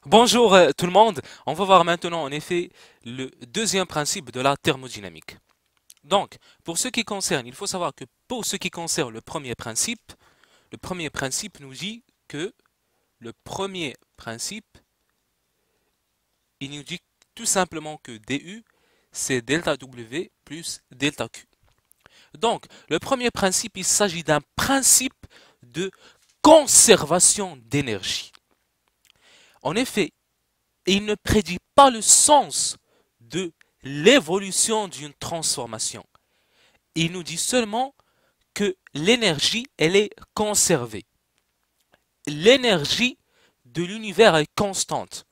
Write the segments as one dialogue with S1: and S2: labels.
S1: Bonjour tout le monde, on va voir maintenant en effet le deuxième principe de la thermodynamique. Donc, pour ce qui concerne, il faut savoir que pour ce qui concerne le premier principe nous dit que le premier principe, il nous dit tout simplement que dU, c'est delta W plus delta Q. Donc, le premier principe, il s'agit d'un principe de conservation d'énergie. En effet, il ne prédit pas le sens de l'évolution d'une transformation. Il nous dit seulement que l'énergie, elle est conservée. L'énergie de l'univers est constante.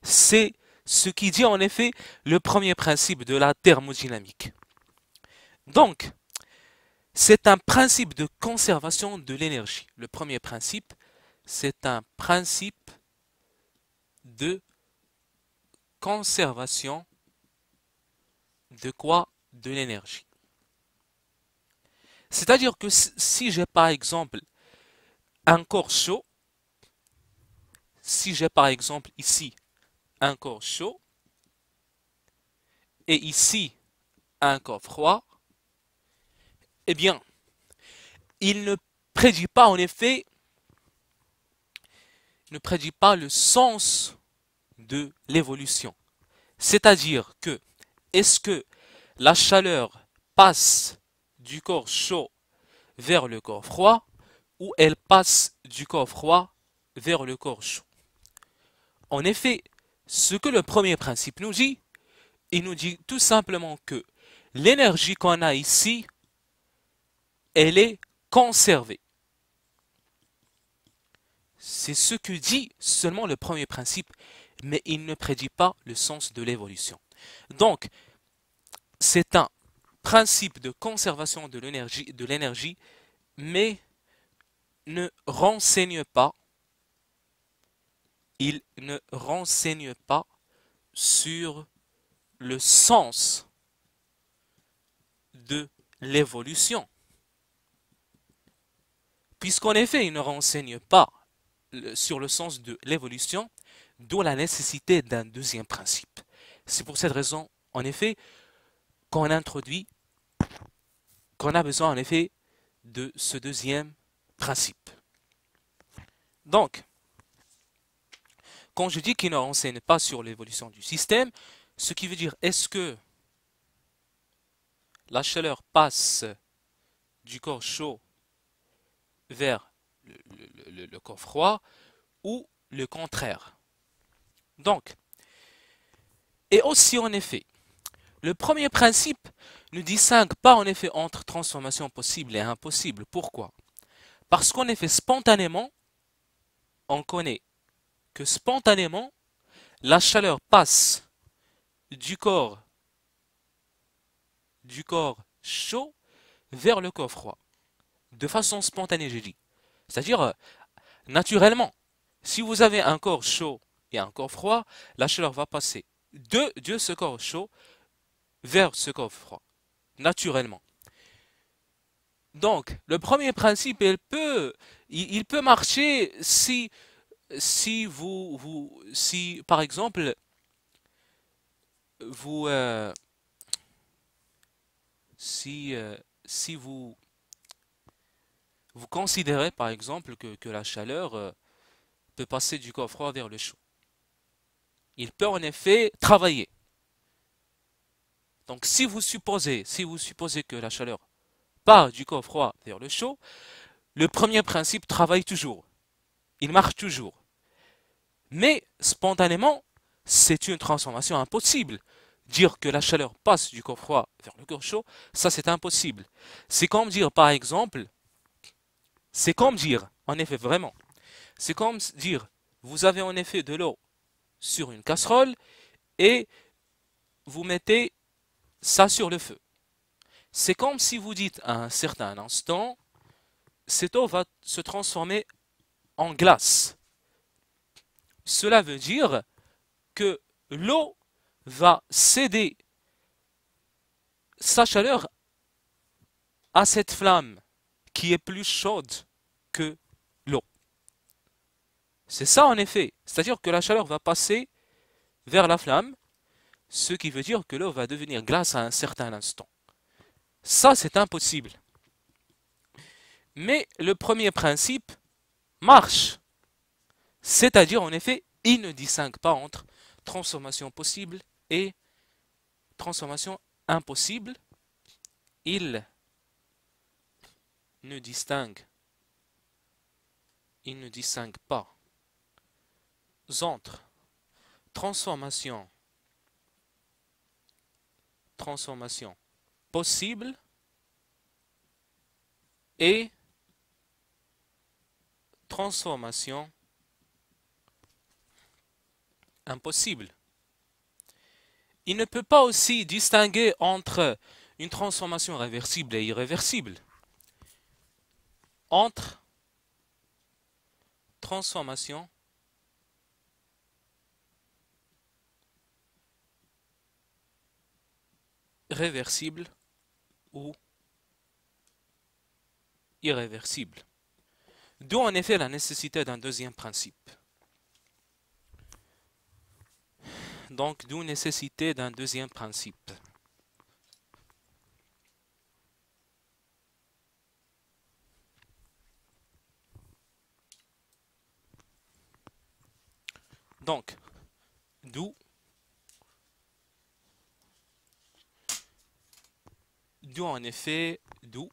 S1: C'est ce qui dit en effet le premier principe de la thermodynamique. Donc, c'est un principe de conservation de l'énergie. Le premier principe, c'est un principe de conservation de quoi? De l'énergie. C'est-à-dire que si j'ai par exemple un corps chaud, si j'ai par exemple ici un corps chaud et ici un corps froid, eh bien, il ne prédit pas en effet, ne prédit pas le sens de l'évolution. C'est-à-dire que est-ce que la chaleur passe du corps chaud vers le corps froid ou elle passe du corps froid vers le corps chaud? En effet, ce que le premier principe nous dit, il nous dit tout simplement que l'énergie qu'on a ici, elle est conservée. C'est ce que dit seulement le premier principe, mais il ne prédit pas le sens de l'évolution. Donc, c'est un principe de conservation de l'énergie, mais ne renseigne pas, il ne renseigne pas sur le sens de l'évolution. Puisqu'en effet, il ne renseigne pas sur le sens de l'évolution, d'où la nécessité d'un deuxième principe. C'est pour cette raison, en effet, qu'on introduit, qu'on a besoin en effet de ce deuxième principe. Donc, quand je dis qu'il ne renseigne pas sur l'évolution du système, ce qui veut dire est-ce que la chaleur passe du corps chaud vers le corps froid ou le contraire. Donc, et aussi en effet, le premier principe ne distingue pas en effet entre transformation possible et impossible. Pourquoi? Parce qu'en effet, spontanément, on connaît que spontanément, la chaleur passe du corps, du corps chaud vers le corps froid. De façon spontanée, j'ai dit. C'est-à-dire, naturellement, si vous avez un corps chaud et un corps froid, la chaleur va passer de ce corps chaud vers ce corps froid, naturellement. Donc, le premier principe, il peut marcher si par exemple, vous, si, si vous considérez par exemple que la chaleur peut passer du corps froid vers le chaud. Il peut en effet travailler. Donc, si vous supposez que la chaleur part du corps froid vers le chaud, le premier principe travaille toujours. Il marche toujours. Mais spontanément, c'est une transformation impossible. Dire que la chaleur passe du corps froid vers le corps chaud, ça c'est impossible. C'est comme dire par exemple, c'est comme dire, en effet vraiment, c'est comme dire, vous avez en effet de l'eau sur une casserole et vous mettez ça sur le feu. C'est comme si vous dites à un certain instant, cette eau va se transformer en glace. Cela veut dire que l'eau va céder sa chaleur à cette flamme qui est plus chaude que l'eau. C'est ça en effet. C'est-à-dire que la chaleur va passer vers la flamme, ce qui veut dire que l'eau va devenir glace à un certain instant. Ça, c'est impossible. Mais le premier principe marche. C'est-à-dire, en effet, il ne distingue pas entre transformation possible et transformation impossible. Il ne distingue, il ne distingue pas entre transformation possible et transformation impossible. Il ne peut pas aussi distinguer entre une transformation réversible et irréversible. Entre transformation réversible ou irréversible. D'où en effet la nécessité d'un deuxième principe. Donc, d'où nécessité d'un deuxième principe. Donc, d'où en effet, d'où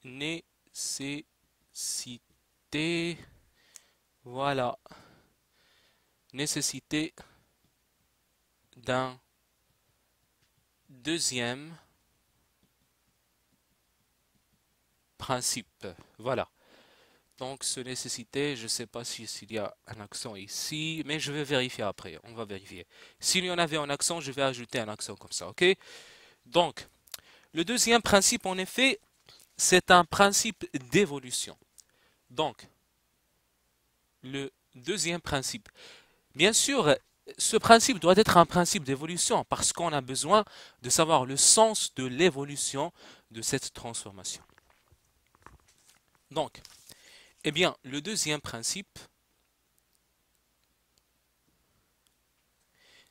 S1: nécessité, voilà, nécessité d'un deuxième principe. Voilà. Donc, ce nécessité, je ne sais pas s'il y a un accent ici, mais je vais vérifier après. On va vérifier. S'il y en avait un accent, je vais ajouter un accent comme ça, ok? Donc, le deuxième principe, en effet, c'est un principe d'évolution. Donc, le deuxième principe. Bien sûr, ce principe doit être un principe d'évolution parce qu'on a besoin de savoir le sens de l'évolution de cette transformation. Donc, eh bien, le deuxième principe,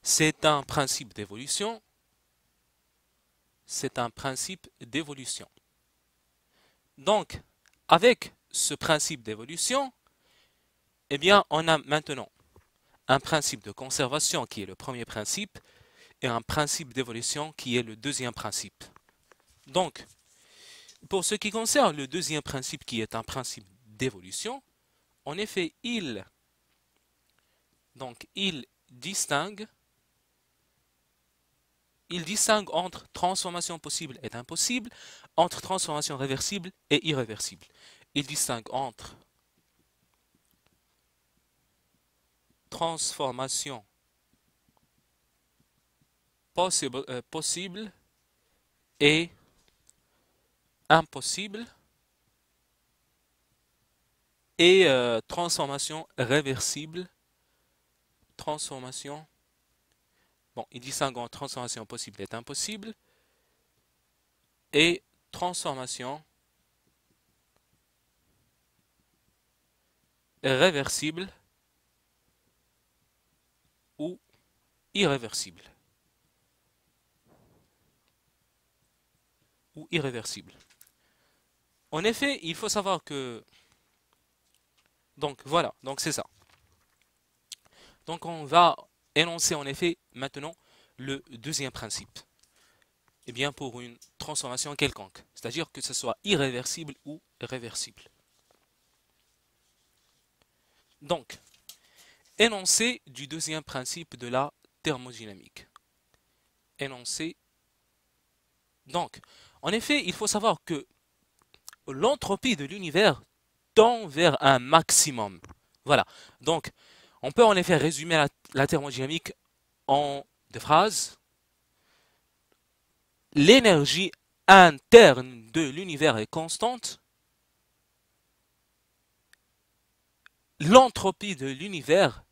S1: c'est un principe d'évolution. C'est un principe d'évolution. Donc, avec ce principe d'évolution, eh bien, on a maintenant un principe de conservation qui est le premier principe et un principe d'évolution qui est le deuxième principe. Donc, pour ce qui concerne le deuxième principe qui est un principe d'évolution, en effet, il distingue entre transformation possible et impossible, entre transformation réversible et irréversible. Il distingue entre transformation possible et impossible et transformation réversible. Il distingue entre transformation possible et impossible et transformation réversible ou irréversible. En effet, il faut savoir que... Donc voilà, donc c'est ça. Donc on va énoncer en effet maintenant le deuxième principe. Eh bien pour une transformation quelconque, c'est-à-dire que ce soit irréversible ou réversible. Donc, énoncé du deuxième principe de la thermodynamique. Énoncé. Donc, en effet, il faut savoir que l'entropie de l'univers tend vers un maximum. Voilà. Donc, on peut en effet résumer la thermodynamique en deux phrases. L'énergie interne de l'univers est constante. L'entropie de l'univers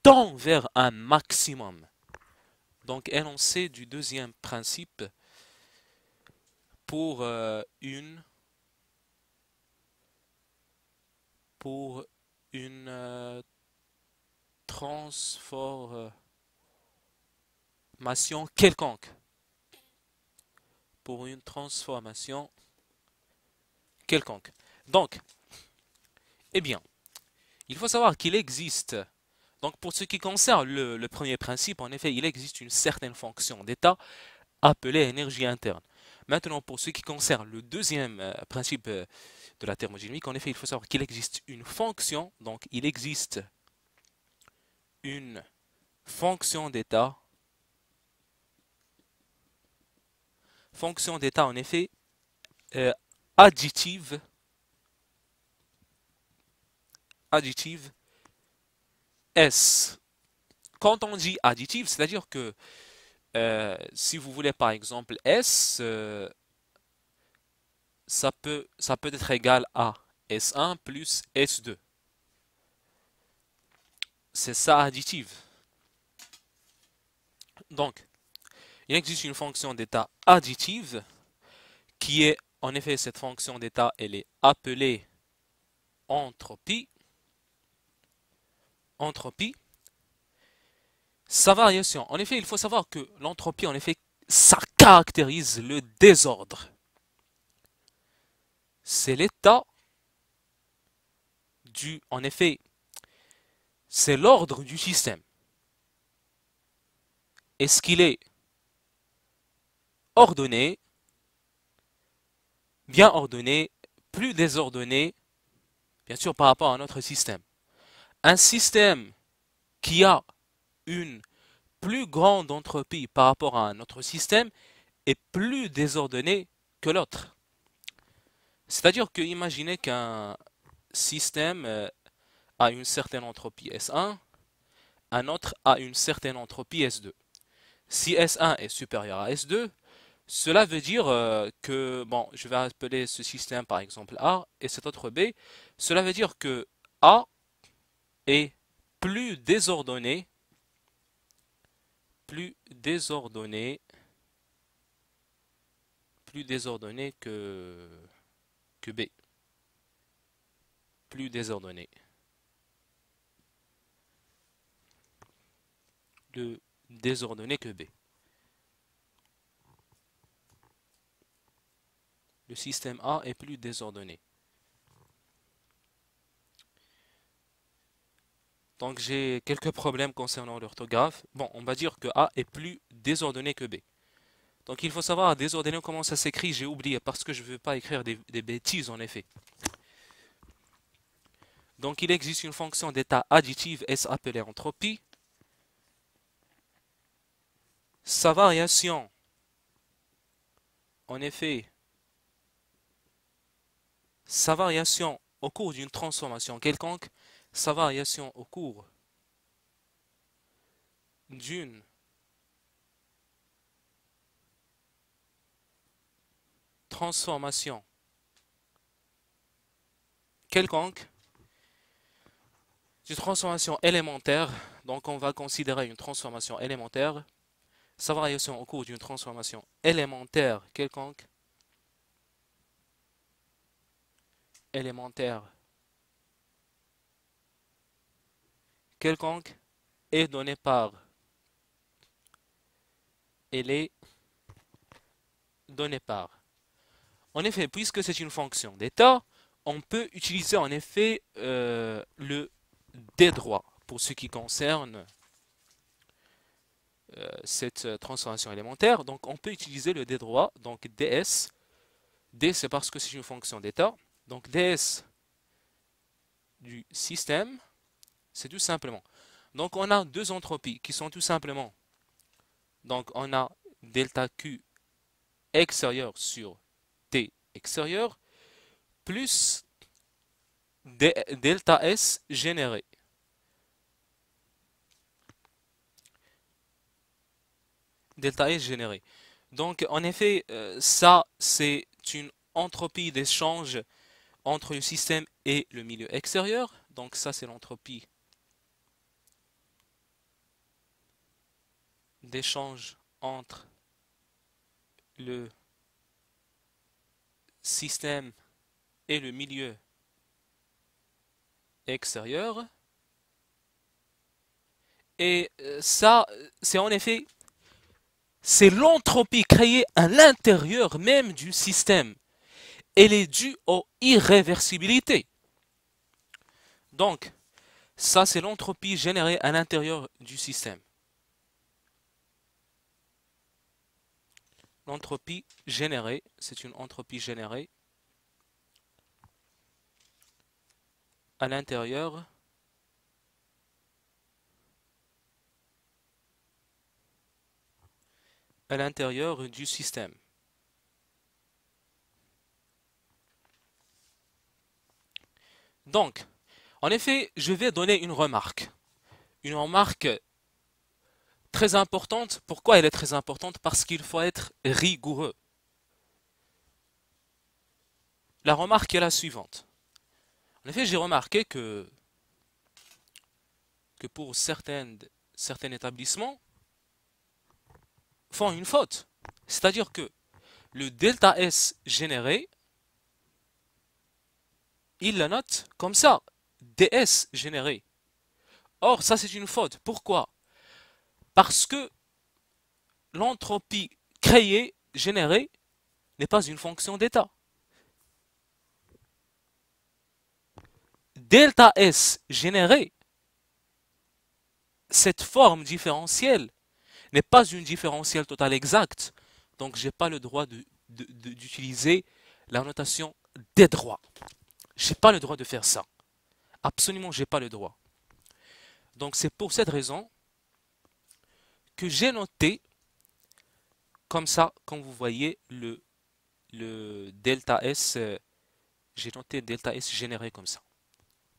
S1: tend vers un maximum. Donc, énoncé du deuxième principe pour une pour une transformation quelconque. Pour une transformation quelconque. Donc, eh bien, il faut savoir qu'il existe, donc pour ce qui concerne le premier principe, en effet, il existe une certaine fonction d'état appelée énergie interne. Maintenant, pour ce qui concerne le deuxième principe de la thermodynamique, en effet, il faut savoir qu'il existe une fonction, donc il existe une fonction d'état en effet euh, additive S. Quand on dit additive, c'est-à-dire que si vous voulez par exemple S, ça peut être égal à S1 plus S2. C'est ça additive. Donc, il existe une fonction d'état additive qui est, en effet, cette fonction d'état, elle est appelée entropie. Entropie. Sa variation. En effet, il faut savoir que l'entropie, en effet, ça caractérise le désordre. C'est l'état en effet, c'est l'ordre du système. Est-ce qu'il est ordonné, bien ordonné, plus désordonné, bien sûr par rapport à notre système. Un système qui a une plus grande entropie par rapport à un autre système est plus désordonné que l'autre. C'est-à-dire que imaginez qu'un système a une certaine entropie S1, un autre a une certaine entropie S2. Si S1 est supérieur à S2, cela veut dire que, bon, je vais appeler ce système par exemple A et cet autre B. Cela veut dire que A est plus désordonné, plus désordonné, plus désordonné que B. Plus désordonné. Le désordonné que B. Le système A est plus désordonné. Donc j'ai quelques problèmes concernant l'orthographe. Bon, on va dire que A est plus désordonné que B. Donc il faut savoir désordonné comment ça s'écrit, j'ai oublié parce que je ne veux pas écrire des bêtises en effet. Donc il existe une fonction d'état additive S appelée entropie. Sa variation, en effet, sa variation au cours d'une transformation quelconque, sa variation au cours d'une transformation quelconque, d'une transformation élémentaire, donc on va considérer une transformation élémentaire, sa variation au cours d'une transformation élémentaire quelconque, élémentaire quelconque, est donnée par, elle est donnée par. En effet, puisque c'est une fonction d'état, on peut utiliser en effet le dédroit pour ce qui concerne cette transformation élémentaire. Donc on peut utiliser le dédroit, donc ds. D c'est parce que c'est une fonction d'état. Donc ds du système, c'est tout simplement. Donc on a deux entropies qui sont tout simplement. Donc on a delta Q extérieur sur T extérieur plus delta S généré. Delta S généré. Donc en effet, ça c'est une entropie d'échange entre le système et le milieu extérieur. Donc ça c'est l'entropie d'échange entre le système et le milieu extérieur. Et ça, c'est en effet, c'est l'entropie créée à l'intérieur même du système. Elle est due aux irréversibilités. Donc, ça, c'est l'entropie générée à l'intérieur du système. L'entropie générée, c'est une entropie générée à l'intérieur du système. Donc, en effet, je vais donner une remarque. Une remarque très importante. Pourquoi elle est très importante? Parce qu'il faut être rigoureux. La remarque est la suivante. En effet, j'ai remarqué que pour certains établissements font une faute. C'est-à-dire que le delta S généré, il la note comme ça, ds généré. Or, ça c'est une faute. Pourquoi? Parce que l'entropie créée, générée, n'est pas une fonction d'état. Delta S généré, cette forme différentielle, n'est pas une différentielle totale exacte. Donc, je n'ai pas le droit d'utiliser la notation des droits. Je n'ai pas le droit de faire ça. Absolument, je n'ai pas le droit. Donc, c'est pour cette raison que j'ai noté, comme ça, comme vous voyez, le delta S, j'ai noté delta S généré comme ça.